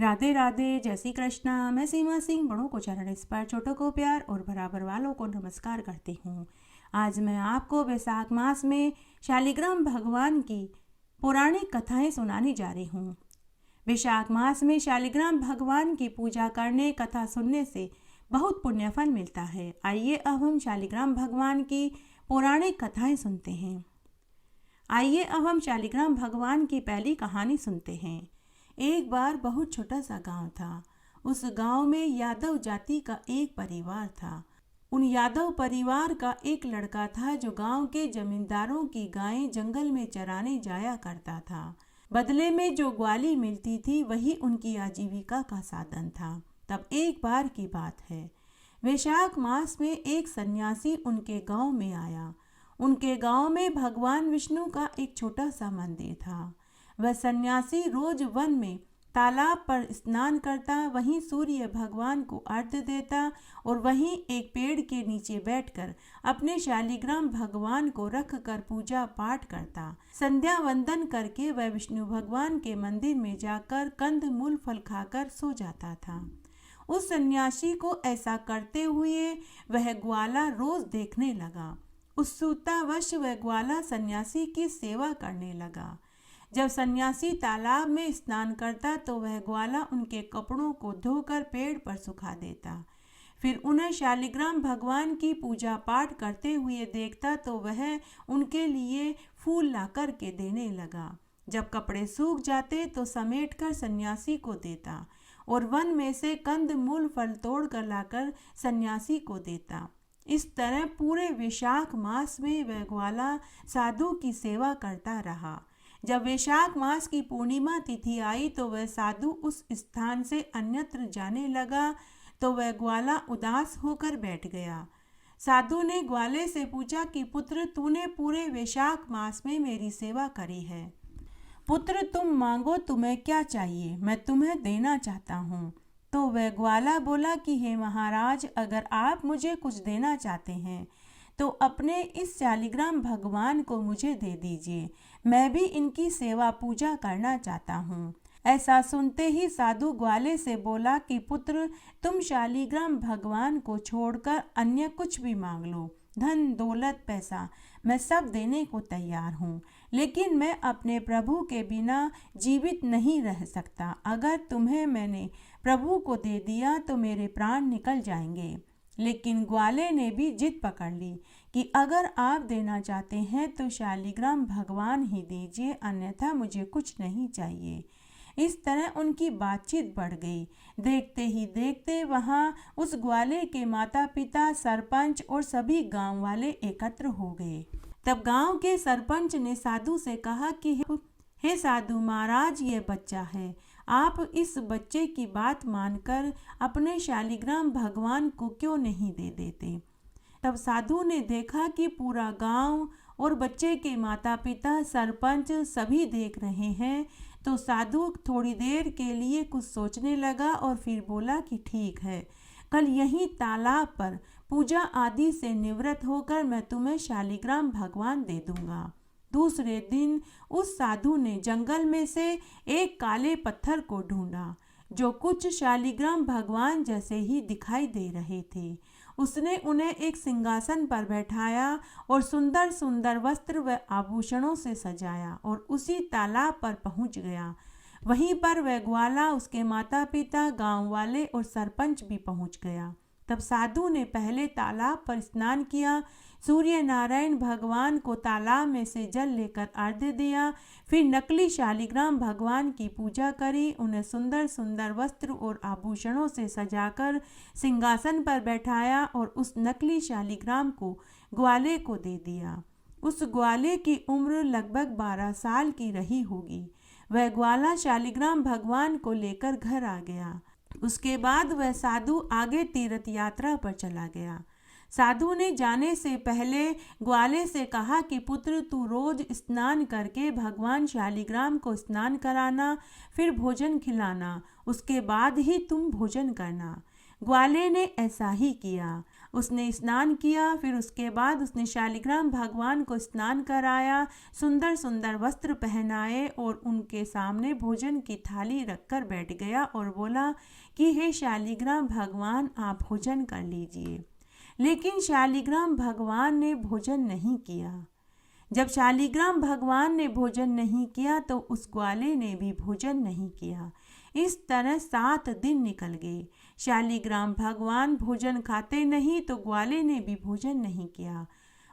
राधे राधे, जय श्री कृष्णा। मैं सीमा सिंह बड़ों को चरण स्पर्श, छोटों को प्यार और बराबर वालों को नमस्कार करती हूँ। आज मैं आपको वैशाख मास में शालिग्राम भगवान की पौराणिक कथाएं सुनाने जा रही हूँ। वैशाख मास में शालिग्राम भगवान की पूजा करने, कथा सुनने से बहुत पुण्य फल मिलता है। आइए अब हम शालिग्राम भगवान की पौराणिक कथाएं सुनते हैं। आइए अब हम शालिग्राम भगवान की पहली कहानी सुनते हैं। एक बार बहुत छोटा सा गांव था। उस गांव में यादव जाति का एक परिवार था। उन यादव परिवार का एक लड़का था जो गांव के जमींदारों की गायें जंगल में चराने जाया करता था। बदले में जो ग्वाली मिलती थी वही उनकी आजीविका का साधन था। तब एक बार की बात है, वैशाख मास में एक सन्यासी उनके गांव में आया। उनके गांव में भगवान विष्णु का एक छोटा सा मंदिर था। वह सन्यासी रोज वन में तालाब पर स्नान करता, वहीं सूर्य भगवान को अर्घ्य देता और वहीं एक पेड़ के नीचे बैठकर अपने शालिग्राम भगवान को रख कर पूजा पाठ करता। संध्या वंदन करके वह विष्णु भगवान के मंदिर में जाकर कंद मूल फल खाकर सो जाता था। उस सन्यासी को ऐसा करते हुए वह ग्वाला रोज देखने लगा। उत्सुकतावश वह ग्वाला सन्यासी की सेवा करने लगा। जब सन्यासी तालाब में स्नान करता तो वह ग्वाला उनके कपड़ों को धोकर पेड़ पर सुखा देता। फिर उन्हें शालिग्राम भगवान की पूजा पाठ करते हुए देखता तो वह उनके लिए फूल ला कर के देने लगा। जब कपड़े सूख जाते तो समेट कर सन्यासी को देता और वन में से कंद मूल फल तोड़ कर लाकर सन्यासी को देता। इस तरह पूरे वैशाख मास में वह ग्वाला साधु की सेवा करता रहा। जब वैशाख मास की पूर्णिमा तिथि आई तो वह साधु उस स्थान से अन्यत्र जाने लगा तो वह ग्वाला उदास होकर बैठ गया। साधु ने ग्वाले से पूछा कि पुत्र, तूने पूरे वैशाख मास में मेरी सेवा करी है। पुत्र, तुम मांगो, तुम्हें क्या चाहिए, मैं तुम्हें देना चाहता हूँ। तो वह ग्वाला बोला कि हे महाराज, अगर आप मुझे कुछ देना चाहते हैं तो अपने इस शालिग्राम भगवान को मुझे दे दीजिए। मैं भी इनकी सेवा पूजा करना चाहता हूँ। ऐसा सुनते ही साधु ग्वाले से बोला कि पुत्र, तुम शालिग्राम भगवान को छोड़कर अन्य कुछ भी मांग लो, धन दौलत पैसा, मैं सब देने को तैयार हूँ, लेकिन मैं अपने प्रभु के बिना जीवित नहीं रह सकता। अगर तुम्हें मैंने प्रभु को दे दिया तो मेरे प्राण निकल जाएंगे। लेकिन ग्वाले ने भी जिद पकड़ ली कि अगर आप देना चाहते हैं तो शालिग्राम भगवान ही दीजिए, अन्यथा मुझे कुछ नहीं चाहिए। इस तरह उनकी बातचीत बढ़ गई। देखते ही देखते वहाँ उस ग्वाले के माता पिता, सरपंच और सभी गांव वाले एकत्र हो गए। तब गांव के सरपंच ने साधु से कहा कि हे साधु महाराज, ये बच्चा है, आप इस बच्चे की बात मानकर अपने शालिग्राम भगवान को क्यों नहीं दे देते। तब साधु ने देखा कि पूरा गांव और बच्चे के माता पिता, सरपंच सभी देख रहे हैं, तो साधु थोड़ी देर के लिए कुछ सोचने लगा और फिर बोला कि ठीक है, कल यहीं तालाब पर पूजा आदि से निवृत्त होकर मैं तुम्हें शालिग्राम भगवान दे दूंगा। दूसरे दिन उस साधु ने जंगल में से एक काले पत्थर को ढूंढा जो कुछ शालिग्राम भगवान जैसे ही दिखाई दे रहे थे। उसने उन्हें एक सिंहासन पर बैठाया और सुंदर सुंदर वस्त्र व आभूषणों से सजाया और उसी तालाब पर पहुंच गया। वहीं पर वह ग्वाला, उसके माता पिता, गांव वाले और सरपंच भी पहुंच गया। तब साधु ने पहले तालाब पर स्नान किया, सूर्य नारायण भगवान को तालाब में से जल लेकर अर्घ्य दिया, फिर नकली शालिग्राम भगवान की पूजा करी, उन्हें सुंदर सुंदर वस्त्र और आभूषणों से सजाकर सिंहासन पर बैठाया और उस नकली शालिग्राम को ग्वाले को दे दिया। उस ग्वाले की उम्र लगभग 12 साल की रही होगी। वह ग्वाला शालिग्राम भगवान को लेकर घर आ गया। उसके बाद वह साधु आगे तीर्थ यात्रा पर चला गया। साधु ने जाने से पहले ग्वाले से कहा कि पुत्र, तू रोज स्नान करके भगवान शालिग्राम को स्नान कराना, फिर भोजन खिलाना, उसके बाद ही तुम भोजन करना। ग्वाले ने ऐसा ही किया। उसने स्नान किया, फिर उसके बाद उसने शालिग्राम भगवान को स्नान कराया, सुंदर सुंदर वस्त्र पहनाए और उनके सामने भोजन की थाली रखकर बैठ गया और बोला कि हे शालिग्राम भगवान, आप भोजन कर लीजिए। लेकिन शालिग्राम भगवान ने भोजन नहीं किया। जब शालिग्राम भगवान ने भोजन नहीं किया तो उस ग्वाले ने भी भोजन नहीं किया। इस तरह 7 दिन निकल गए। शालिग्राम भगवान भोजन खाते नहीं तो ग्वाले ने भी भोजन नहीं किया।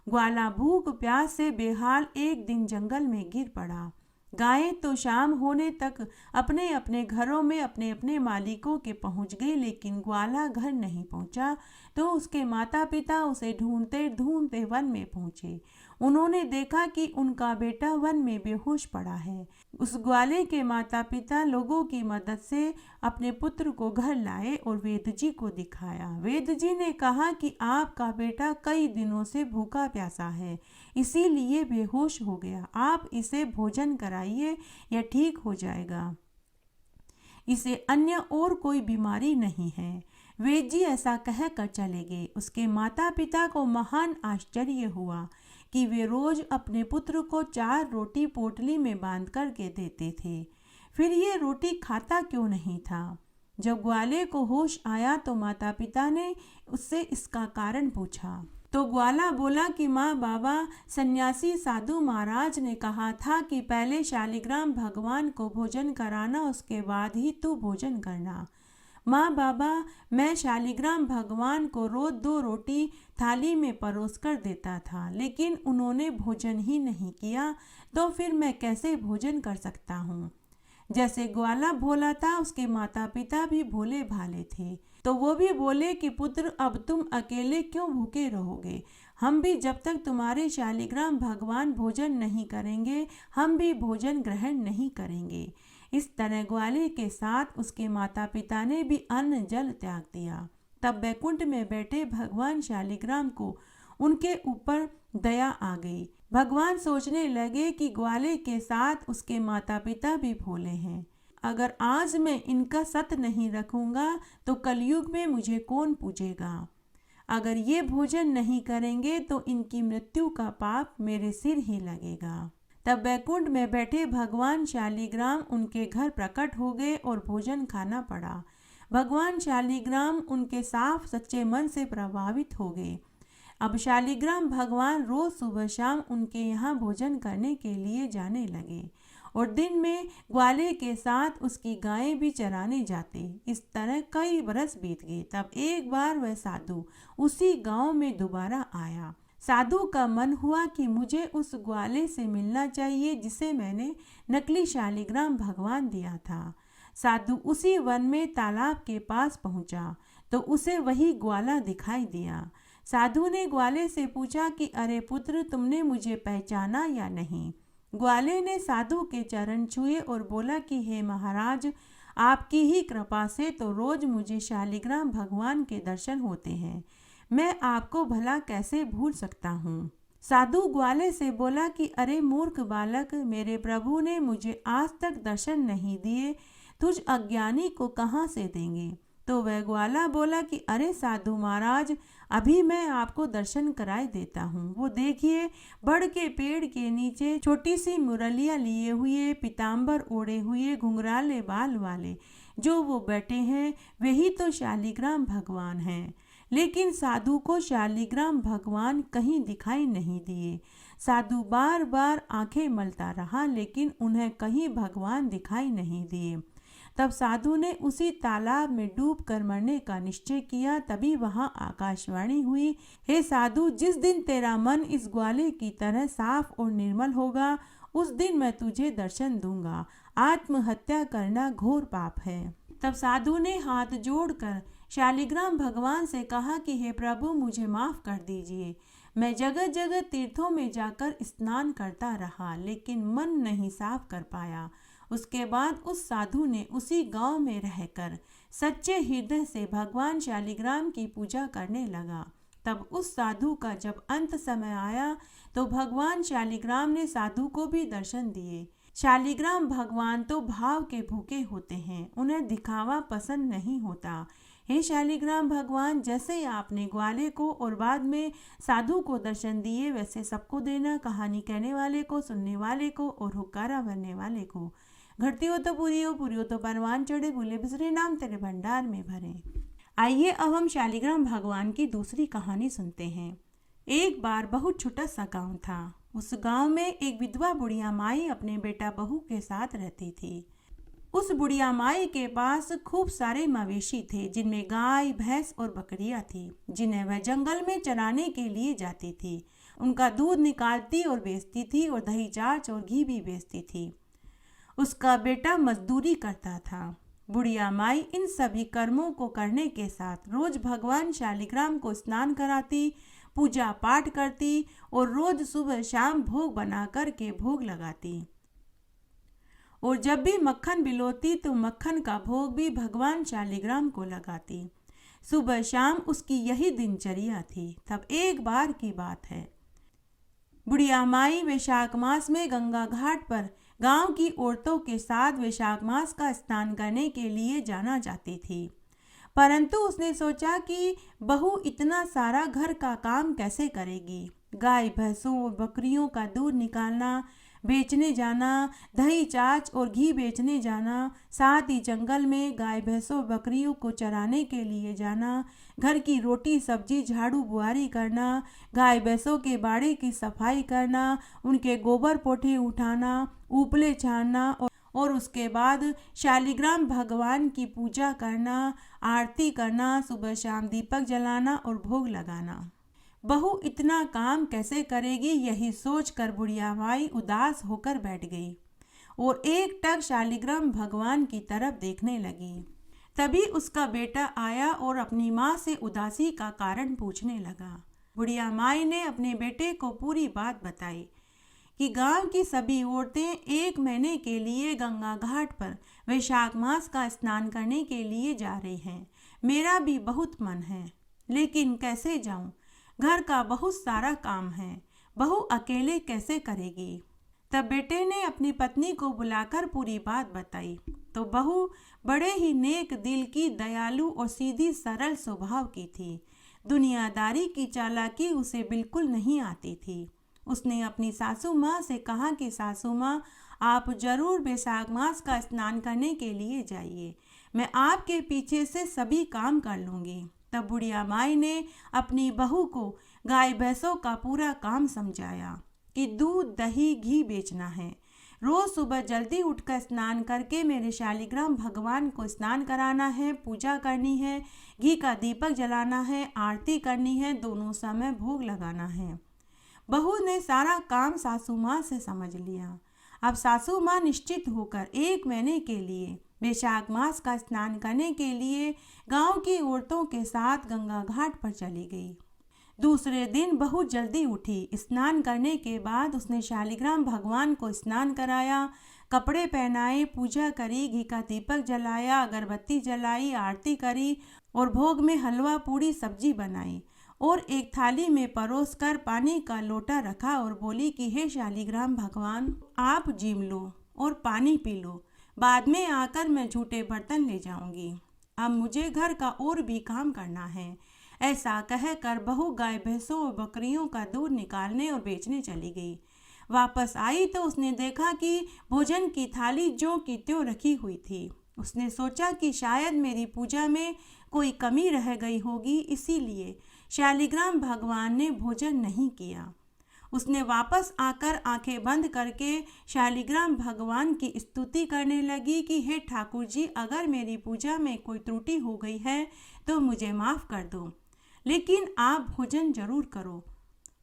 ग्वाला भूख प्यास से बेहाल एक दिन जंगल में गिर पड़ा। गायें तो शाम होने तक अपने अपने घरों में अपने अपने मालिकों के पहुंच गई, लेकिन ग्वाला घर नहीं पहुंचा। तो उसके माता पिता उसे ढूंढते ढूंढते वन में पहुंचे। उन्होंने देखा कि उनका बेटा वन में बेहोश पड़ा है। उस ग्वाले के माता पिता लोगों की मदद से अपने पुत्र को घर लाए और वेद जी को दिखाया। वेद जी ने कहा कि आपका बेटा कई दिनों से भूखा प्यासा है, इसीलिए बेहोश हो गया। आप इसे भोजन कराइए, यह ठीक हो जाएगा। इसे अन्य और कोई बीमारी नहीं है। वेद जी ऐसा कहकर चले गए। उसके माता पिता को महान आश्चर्य हुआ कि वे रोज अपने पुत्र को 4 रोटी पोटली में बांध कर के देते थे, फिर ये रोटी खाता क्यों नहीं था। जब ग्वाले को होश आया तो माता पिता ने उससे इसका कारण पूछा। तो ग्वाला बोला कि माँ बाबा, सन्यासी साधु महाराज ने कहा था कि पहले शालिग्राम भगवान को भोजन कराना, उसके बाद ही तू भोजन करना। माँ बाबा, मैं शालिग्राम भगवान को रोज 2 रोटी थाली में परोस कर देता था, लेकिन उन्होंने भोजन ही नहीं किया, तो फिर मैं कैसे भोजन कर सकता हूँ। जैसे ग्वाला भोला था, उसके माता पिता भी भोले भाले थे। तो वो भी बोले कि पुत्र, अब तुम अकेले क्यों भूखे रहोगे। हम भी जब तक तुम्हारे शालिग्राम भगवान भोजन नहीं करेंगे, हम भी भोजन ग्रहण नहीं करेंगे। इस तरह ग्वाले के साथ उसके माता पिता ने भी अन्न जल त्याग दिया। तब बैकुंठ में बैठे भगवान शालिग्राम को उनके ऊपर दया आ गई। भगवान सोचने लगे कि ग्वाले के साथ उसके माता पिता भी भोले हैं। अगर आज मैं इनका सत नहीं रखूंगा तो कलयुग में मुझे कौन पूजेगा। अगर ये भोजन नहीं करेंगे तो इनकी मृत्यु का पाप मेरे सिर ही लगेगा। तब बैकुंठ में बैठे भगवान शालिग्राम उनके घर प्रकट हो गए और भोजन खाना पड़ा। भगवान शालिग्राम उनके साफ सच्चे मन से प्रभावित हो गए। अब शालिग्राम भगवान रोज सुबह शाम उनके यहाँ भोजन करने के लिए जाने लगे और दिन में ग्वाले के साथ उसकी गायें भी चराने जाते। इस तरह कई बरस बीत गए। तब एक बार वह साधु उसी गांव में दोबारा आया। साधु का मन हुआ कि मुझे उस ग्वाले से मिलना चाहिए जिसे मैंने नकली शालिग्राम भगवान दिया था। साधु उसी वन में तालाब के पास पहुंचा तो उसे वही ग्वाला दिखाई दिया। साधु ने ग्वाले से पूछा कि अरे पुत्र, तुमने मुझे पहचाना या नहीं। ग्वाले ने साधु के चरण छुए और बोला कि हे महाराज, आपकी ही कृपा से तो रोज मुझे शालिग्राम भगवान के दर्शन होते हैं। मैं आपको भला कैसे भूल सकता हूँ। साधु ग्वाले से बोला कि अरे मूर्ख बालक, मेरे प्रभु ने मुझे आज तक दर्शन नहीं दिए, तुझ अज्ञानी को कहाँ से देंगे। तो वह ग्वाला बोला कि अरे साधु महाराज, अभी मैं आपको दर्शन कराए देता हूँ। वो देखिए, बड़ के पेड़ के नीचे छोटी सी मुरलिया लिए हुए, पीताम्बर ओढ़े हुए, घुंघराले बाल वाले जो वो बैठे हैं, वही तो शालिग्राम भगवान हैं। लेकिन साधु को शालिग्राम भगवान कहीं दिखाई नहीं दिए। साधु बार बार आंखें मलता रहा, लेकिन उन्हें कहीं भगवान दिखाई नहीं दिए। तब साधु ने उसी तालाब में डूब कर मरने का निश्चय किया। तभी वहां आकाशवाणी हुई, हे साधु, जिस दिन तेरा मन इस ग्वाले की तरह साफ और निर्मल होगा, उस दिन मैं तुझे दर्शन दूंगा। आत्महत्या करना घोर पाप है। तब साधु ने हाथ जोड़कर शालिग्राम भगवान से कहा कि हे प्रभु, मुझे माफ कर दीजिए। मैं जगह जगह तीर्थों में जाकर स्नान करता रहा, लेकिन मन नहीं साफ कर पाया। उसके बाद उस साधु ने उसी गांव में रहकर सच्चे हृदय से भगवान शालिग्राम की पूजा करने लगा। तब उस साधु का जब अंत समय आया तो भगवान शालिग्राम ने साधु को भी दर्शन दिए। शालिग्राम भगवान तो भाव के भूखे होते हैं, उन्हें दिखावा पसंद नहीं होता। हे शालिग्राम भगवान, जैसे आपने ग्वाले को और बाद में साधु को दर्शन दिए वैसे सबको देना, कहानी कहने वाले को, सुनने वाले को और हुक्कारा भरने वाले को। घटती हो तो पूरी हो तो परवान चढ़े, भूले बिसरे नाम तेरे भंडार में भरे। आइए अब हम शालिग्राम भगवान की दूसरी कहानी सुनते हैं। एक बार बहुत छोटा सा गांव था। उस गांव में एक विधवा बुढ़िया माई अपने बेटा बहू के साथ रहती थी। उस बुढ़िया माई के पास खूब सारे मवेशी थे, जिनमें गाय, भैंस और बकरियां थी, जिन्हें वह जंगल में चराने के लिए जाती थी। उनका दूध निकालती और बेचती थी और दही, छाछ और घी भी बेचती थी। उसका बेटा मजदूरी करता था। बुढ़िया माई इन सभी कर्मों को करने के साथ रोज भगवान शालिग्राम को स्नान कराती, पूजा पाठ करती और रोज सुबह शाम भोग बना कर के भोग लगाती। और जब भी मक्खन बिलोती तो मक्खन का भोग भी भगवान शालिग्राम को लगाती। सुबह शाम उसकी यही दिनचर्या थी। तब एक बार की बात है, बुढ़िया माई वैशाख मास में गंगा घाट पर गांव की औरतों के साथ वैशाख मास का स्नान करने के लिए जाना चाहती थी। परंतु उसने सोचा कि बहू इतना सारा घर का काम कैसे करेगी। गाय, भैंसों और बकरियों का दूध निकालना, बेचने जाना, दही, छाछ और घी बेचने जाना, साथ ही जंगल में गाय, भैंसों, बकरियों को चराने के लिए जाना, घर की रोटी सब्जी झाड़ू बुआरी करना, गाय भैंसों के बाड़े की सफाई करना, उनके गोबर पोठे उठाना, उपले छानना और उसके बाद शालिग्राम भगवान की पूजा करना, आरती करना, सुबह शाम दीपक जलाना और भोग लगाना। बहू इतना काम कैसे करेगी, यही सोचकर बुढ़िया माई उदास होकर बैठ गई और एक टक शालिग्राम भगवान की तरफ देखने लगी। तभी उसका बेटा आया और अपनी माँ से उदासी का कारण पूछने लगा। बुढ़िया माई ने अपने बेटे को पूरी बात बताई कि गांव की सभी औरतें 1 महीने के लिए गंगा घाट पर वैशाख मास का स्नान करने के लिए जा रही हैं। मेरा भी बहुत मन है, लेकिन कैसे जाऊं? घर का बहुत सारा काम है, बहू अकेले कैसे करेगी? तब बेटे ने अपनी पत्नी को बुलाकर पूरी बात बताई तो बहू बड़े ही नेक दिल की, दयालु और सीधी सरल स्वभाव की थी। दुनियादारी की चालाकी उसे बिल्कुल नहीं आती थी। उसने अपनी सासू माँ से कहा कि सासू माँ, आप जरूर वैशाख मास का स्नान करने के लिए जाइए, मैं आपके पीछे से सभी काम कर लूँगी। तब बुढ़िया माई ने अपनी बहू को गाय भैंसों का पूरा काम समझाया कि दूध, दही, घी बेचना है। रोज सुबह जल्दी उठकर स्नान करके मेरे शालिग्राम भगवान को स्नान कराना है, पूजा करनी है, घी का दीपक जलाना है, आरती करनी है, दोनों समय भोग लगाना है। बहू ने सारा काम सासू माँ से समझ लिया। अब सासू माँ निश्चित होकर 1 महीने के लिए वैशाख मास का स्नान करने के लिए गांव की औरतों के साथ गंगा घाट पर चली गई। दूसरे दिन बहू जल्दी उठी। स्नान करने के बाद उसने शालिग्राम भगवान को स्नान कराया, कपड़े पहनाए, पूजा करी, घी का दीपक जलाया, अगरबत्ती जलाई, आरती करी और भोग में हलवा, पूड़ी, सब्जी बनाई और एक थाली में परोसकर पानी का लोटा रखा और बोली कि हे शालिग्राम भगवान, आप जीम लो और पानी पी लो, बाद में आकर मैं झूठे बर्तन ले जाऊंगी। अब मुझे घर का और भी काम करना है। ऐसा कहकर बहू गाय, भैंसों और बकरियों का दूध निकालने और बेचने चली गई। वापस आई तो उसने देखा कि भोजन की थाली ज्यों की त्यों रखी हुई थी। उसने सोचा कि शायद मेरी पूजा में कोई कमी रह गई होगी, इसीलिए शालिग्राम भगवान ने भोजन नहीं किया। उसने वापस आकर आंखें बंद करके शालिग्राम भगवान की स्तुति करने लगी कि हे ठाकुर जी, अगर मेरी पूजा में कोई त्रुटि हो गई है तो मुझे माफ़ कर दो, लेकिन आप भोजन जरूर करो।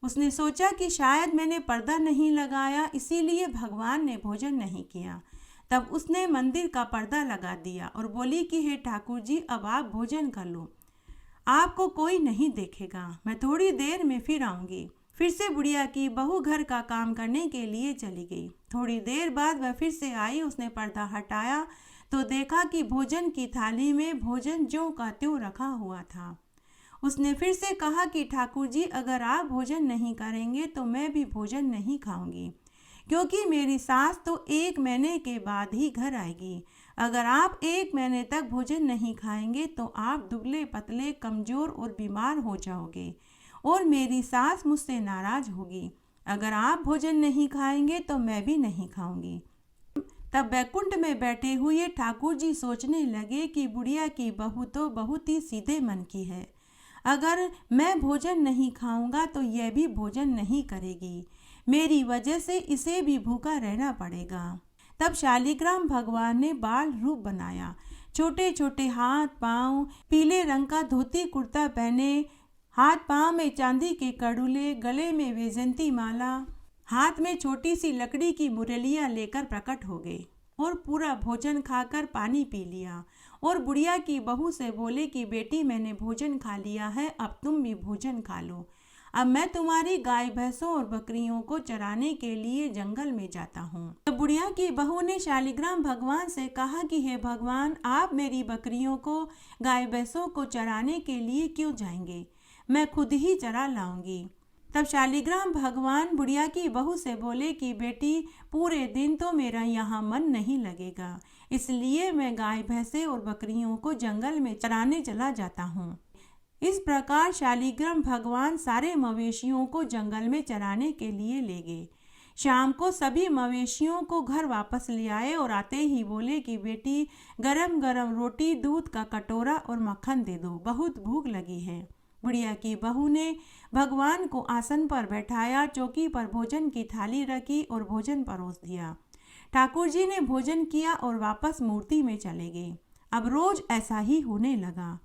उसने सोचा कि शायद मैंने पर्दा नहीं लगाया, इसीलिए भगवान ने भोजन नहीं किया। तब उसने मंदिर का पर्दा लगा दिया और बोली कि हे ठाकुर जी, अब आप भोजन कर लो, आपको कोई नहीं देखेगा, मैं थोड़ी देर में फिर आऊँगी। फिर से बुढ़िया की बहू घर का काम करने के लिए चली गई। थोड़ी देर बाद वह फिर से आई। उसने पर्दा हटाया तो देखा कि भोजन की थाली में भोजन ज्यों का त्यों रखा हुआ था। उसने फिर से कहा कि ठाकुर जी, अगर आप भोजन नहीं करेंगे तो मैं भी भोजन नहीं खाऊंगी, क्योंकि मेरी सास तो 1 महीने के बाद ही घर आएगी। अगर आप 1 महीने तक भोजन नहीं खाएंगे तो आप दुबले पतले, कमजोर और बीमार हो जाओगे और मेरी सास मुझसे नाराज होगी। अगर आप भोजन नहीं खाएंगे तो मैं भी नहीं खाऊंगी। तब बैकुंठ में बैठे हुए ठाकुर जी सोचने लगे कि बुढ़िया की बहू तो बहुत ही सीधे मन की है। अगर मैं भोजन नहीं खाऊंगा तो यह भी भोजन नहीं करेगी। मेरी वजह से इसे भी भूखा रहना पड़ेगा। तब शालिग्राम भगवान ने बाल रूप बनाया। छोटे छोटे हाथ पांव, पीले रंग का धोती कुर्ता पहने, हाथ पांव में चांदी के कड़ुले, गले में वैजंती माला, हाथ में छोटी सी लकड़ी की मुरलियां लेकर प्रकट हो गए और पूरा भोजन खाकर पानी पी लिया और बुढ़िया की बहू से बोले कि बेटी मैंने भोजन खा लिया है, अब तुम भी भोजन खा लो। अब मैं तुम्हारी गाय भैंसों और बकरियों को चराने के लिए जंगल में जाता हूँ। तो बुढ़िया की बहू ने शालिग्राम भगवान से कहा कि हे भगवान, आप मेरी बकरियों को, गाय भैंसों को चराने के लिए क्यों जाएंगे? मैं खुद ही चरा लाऊंगी। तब शालिग्राम भगवान बुढ़िया की बहू से बोले कि बेटी, पूरे दिन तो मेरा यहाँ मन नहीं लगेगा, इसलिए मैं गाय भैंसे और बकरियों को जंगल में चराने चला जाता हूँ। इस प्रकार शालिग्राम भगवान सारे मवेशियों को जंगल में चराने के लिए ले गए। शाम को सभी मवेशियों को घर वापस ले आए और आते ही बोले कि बेटी, गरम गरम रोटी, दूध का कटोरा और मक्खन दे दो, बहुत भूख लगी है। बुढ़िया की बहू ने भगवान को आसन पर बैठाया, चौकी पर भोजन की थाली रखी और भोजन परोस दिया। ठाकुर जी ने भोजन किया और वापस मूर्ति में चले गए। अब रोज ऐसा ही होने लगा।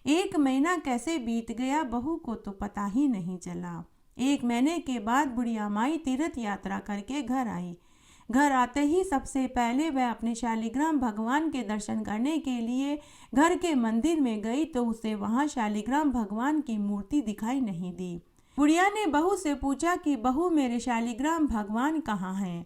1 महीना कैसे बीत गया, बहू को तो पता ही नहीं चला। 1 महीने के बाद बुढ़िया माई तीर्थ यात्रा करके घर आई। घर आते ही सबसे पहले वह अपने शालिग्राम भगवान के दर्शन करने के लिए घर के मंदिर में गई तो उसे वहां शालिग्राम भगवान की मूर्ति दिखाई नहीं दी। बुढ़िया ने बहू से पूछा कि बहू, मेरे शालिग्राम भगवान कहाँ हैं?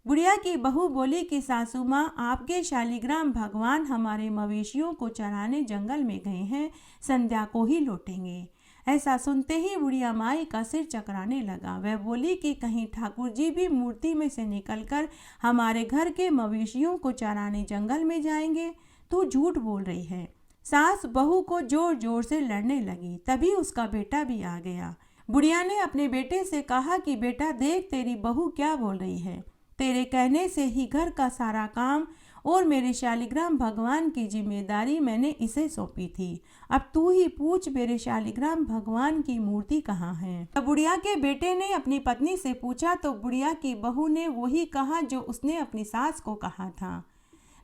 बुढ़िया की बहू बोली कि सासू माँ, आपके शालिग्राम भगवान हमारे मवेशियों को चराने जंगल में गए हैं, संध्या को ही लौटेंगे। ऐसा सुनते ही बुढ़िया माई का सिर चकराने लगा। वह बोली कि कहीं ठाकुर जी भी मूर्ति में से निकलकर हमारे घर के मवेशियों को चराने जंगल में जाएंगे? तू झूठ बोल रही है। सास बहू को जोर जोर से लड़ने लगी। तभी उसका बेटा भी आ गया। बुढ़िया ने अपने बेटे से कहा कि बेटा देख, तेरी बहू क्या बोल रही है। तेरे कहने से ही घर का सारा काम और मेरे शालिग्राम भगवान की जिम्मेदारी मैंने इसे सौंपी थी। अब तू ही पूछ, मेरे शालिग्राम भगवान की मूर्ति कहाँ है? तब बुढ़िया के बेटे ने अपनी पत्नी से पूछा तो बुढ़िया की बहू ने वही कहा जो उसने अपनी सास को कहा था।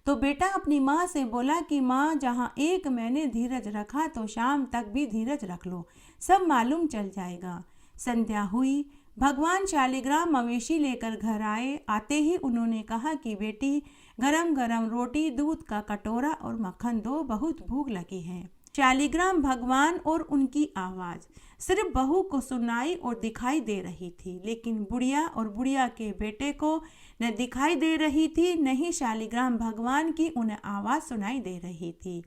तो बेटा अपनी माँ से बोला कि माँ, जहाँ 1 महीने धीरज रखा तो शाम तक भी धीरज रख लो, सब मालूम चल जाएगा। संध्या हुई। भगवान शालिग्राम मवेशी लेकर घर आए। आते ही उन्होंने कहा कि बेटी, गरम गरम रोटी, दूध का कटोरा और मक्खन दो, बहुत भूख लगी है। शालिग्राम भगवान और उनकी आवाज सिर्फ बहू को सुनाई और दिखाई दे रही थी, लेकिन बुढ़िया और बुढ़िया के बेटे को न दिखाई दे रही थी, न ही शालिग्राम भगवान की उन्हें आवाज सुनाई दे रही थी।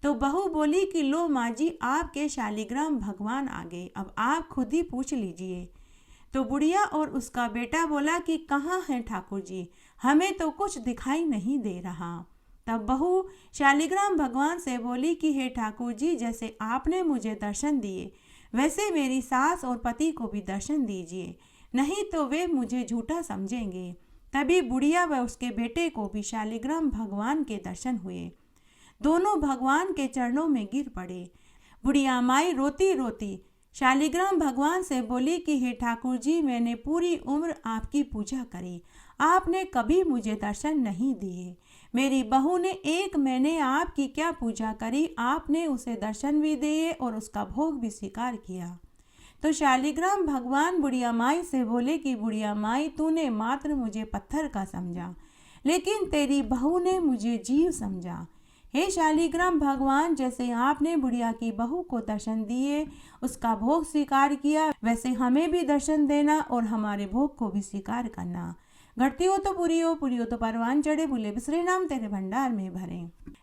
तो बहू बोली कि लो माँ जी, आपके शालिग्राम भगवान आ गए, अब आप खुद ही पूछ लीजिए। तो बुढ़िया और उसका बेटा बोला कि कहाँ हैं ठाकुर जी, हमें तो कुछ दिखाई नहीं दे रहा। तब बहू शालिग्राम भगवान से बोली कि हे ठाकुर जी, जैसे आपने मुझे दर्शन दिए वैसे मेरी सास और पति को भी दर्शन दीजिए, नहीं तो वे मुझे झूठा समझेंगे। तभी बुढ़िया व उसके बेटे को भी शालिग्राम भगवान के दर्शन हुए। दोनों भगवान के चरणों में गिर पड़े। बुढ़िया माई रोती रोती शालिग्राम भगवान से बोली कि हे ठाकुर जी, मैंने पूरी उम्र आपकी पूजा करी, आपने कभी मुझे दर्शन नहीं दिए। मेरी बहू ने 1 महीने आपकी क्या पूजा करी, आपने उसे दर्शन भी दिए और उसका भोग भी स्वीकार किया। तो शालिग्राम भगवान बुढ़िया माई से बोले कि बुढ़िया माई, तूने मात्र मुझे पत्थर का समझा, लेकिन तेरी बहू ने मुझे जीव समझा। हे शालिग्राम भगवान, जैसे आपने बुढ़िया की बहू को दर्शन दिए, उसका भोग स्वीकार किया, वैसे हमें भी दर्शन देना और हमारे भोग को भी स्वीकार करना। घटती हो तो पूरी हो तो परवान चढ़े, भूले बिसरे नाम तेरे भंडार में भरे।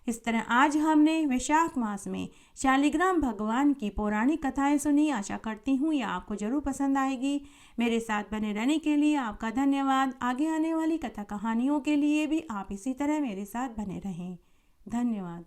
इस तरह आज हमने वैशाख मास में शालिग्राम भगवान की पौराणिक कथाएं सुनी। आशा करती हूँ यह आपको जरूर पसंद आएगी। मेरे साथ बने रहने के लिए आपका धन्यवाद। आगे आने वाली कथा कहानियों के लिए भी आप इसी तरह मेरे साथ बने रहें। धन्यवाद।